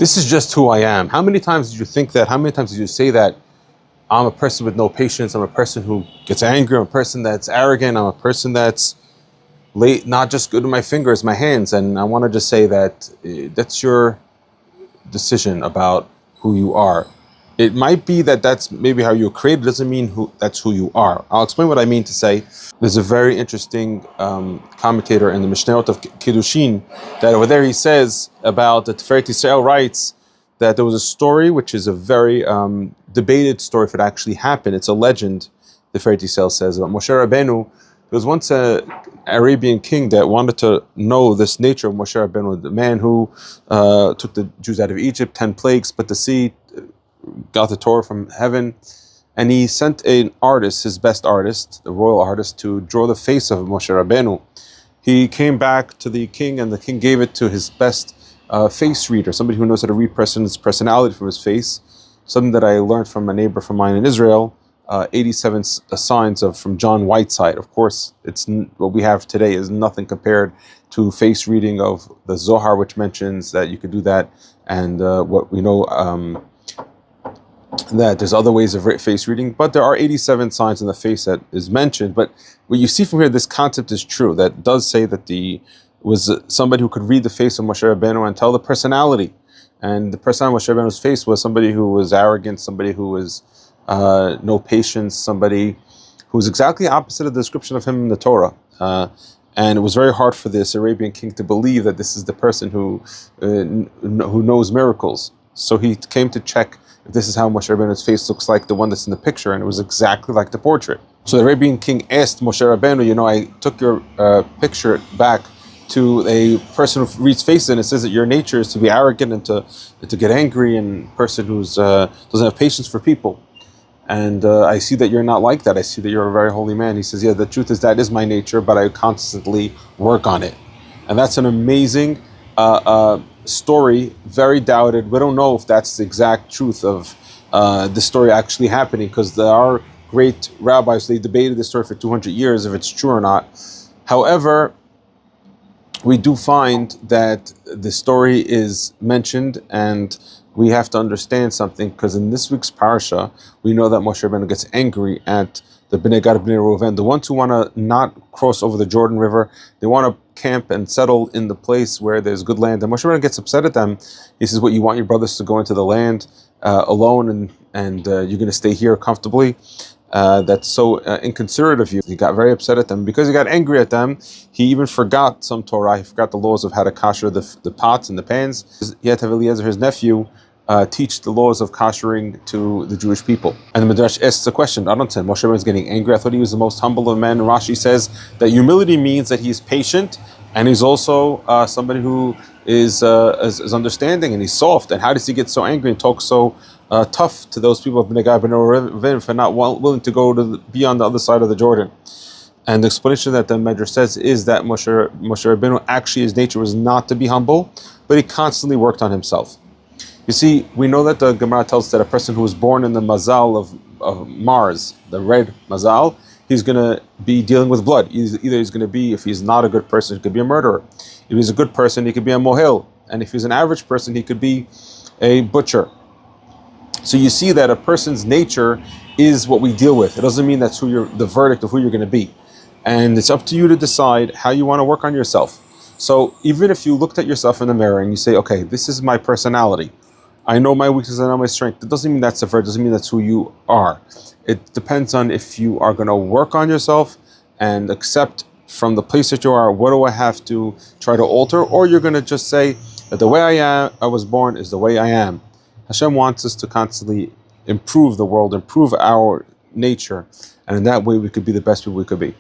this is just who I am. How many times did you think that? How many times did you say that? I'm a person with no patience. I'm a person who gets angry. I'm a person that's arrogant. I'm a person that's late, not just good with my fingers, my hands. And I want to just say that that's your decision about who you are. It might be that that's maybe how you're created. Doesn't mean that's who you are. I'll explain what I mean to say. There's a very interesting commentator in the Mishnayot of Kiddushin that over there he says about the Tiferet Yisrael writes that there was a story which is a very debated story if it actually happened. It's a legend, the Tiferet Yisrael says, about Moshe Rabbeinu. There was once an Arabian king that wanted to know this nature of Moshe Rabbeinu, the man who took the Jews out of Egypt, 10 plagues, split the sea, got the Torah from heaven, and he sent an artist, his best artist, the royal artist, to draw the face of Moshe Rabbeinu. He came back to the king, and the king gave it to his best face reader, somebody who knows how to read person's personality from his face. Something that I learned from a neighbor from mine in Israel. 87 signs from John Whiteside. Of course, it's what we have today is nothing compared to face reading of the Zohar, which mentions that you could do that, and what we know that there's other ways of face reading, but there are 87 signs in the face that is mentioned. But what you see from here, this concept is true. That does say that was somebody who could read the face of Moshe Rabbeinu and tell the personality. And the personality of Moshe Rabbeinu's face was somebody who was arrogant, somebody who was no patience, somebody who was exactly opposite of the description of him in the Torah. And it was very hard for this Arabian king to believe that this is the person who knows miracles. So he came to check if this is how Moshe Rabbeinu's face looks like, the one that's in the picture, and it was exactly like the portrait. So the Arabian king asked Moshe Rabbeinu, I took your picture back to a person who reads faces, and it says that your nature is to be arrogant and to get angry, and a person who doesn't have patience for people. And I see that you're not like that. I see that you're a very holy man. He says, yeah, the truth is that is my nature, but I constantly work on it. And that's an amazing story, very doubted. We don't know if that's the exact truth of the story actually happening, because there are great rabbis, they debated this story for 200 years if it's true or not. However, we do find that the story is mentioned, and we have to understand something, because in this week's parsha, we know that Moshe Rabbeinu gets angry at the Bnei Gad, Bnei Reuven, the ones who want to not cross over the Jordan River. They want to camp and settle in the place where there's good land. And Moshe Rabbeinu gets upset at them. He says, what, you want your brothers to go into the land alone, and you're going to stay here comfortably? That's so inconsiderate of you. He got very upset at them. Because he got angry at them, he even forgot some Torah. He forgot the laws of how to kasher the pots and the pans. He had to have Eliezer, his nephew, teach the laws of kashering to the Jewish people. And the Midrash asks a question. I don't say Moshe Rabbeinu is getting angry. I thought he was the most humble of men. And Rashi says that humility means that he's patient, and he's also somebody who is understanding, and he's soft. And how does he get so angry and talk so tough to those people of Bnei Gad, Bnei Reuven for not willing to go be on the other side of the Jordan? And the explanation that the Midrash says is that Moshe Rabbeinu, actually his nature was not to be humble, but he constantly worked on himself. You see, we know that the Gemara tells us that a person who was born in the mazal of Mars, the red mazal, he's going to be dealing with blood. Either he's going to be, if he's not a good person, he could be a murderer. If he's a good person, he could be a mohel. And if he's an average person, he could be a butcher. So you see that a person's nature is what we deal with. It doesn't mean that's the verdict of who you're going to be. And it's up to you to decide how you want to work on yourself. So even if you looked at yourself in the mirror and you say, okay, this is my personality, I know my weaknesses, I know my strength, it doesn't mean that's the verdict, it doesn't mean that's who you are. It depends on if you are going to work on yourself and accept from the place that you are, what do I have to try to alter, or you're going to just say that the way I was born is the way I am. Hashem wants us to constantly improve the world, improve our nature, and in that way we could be the best people we could be.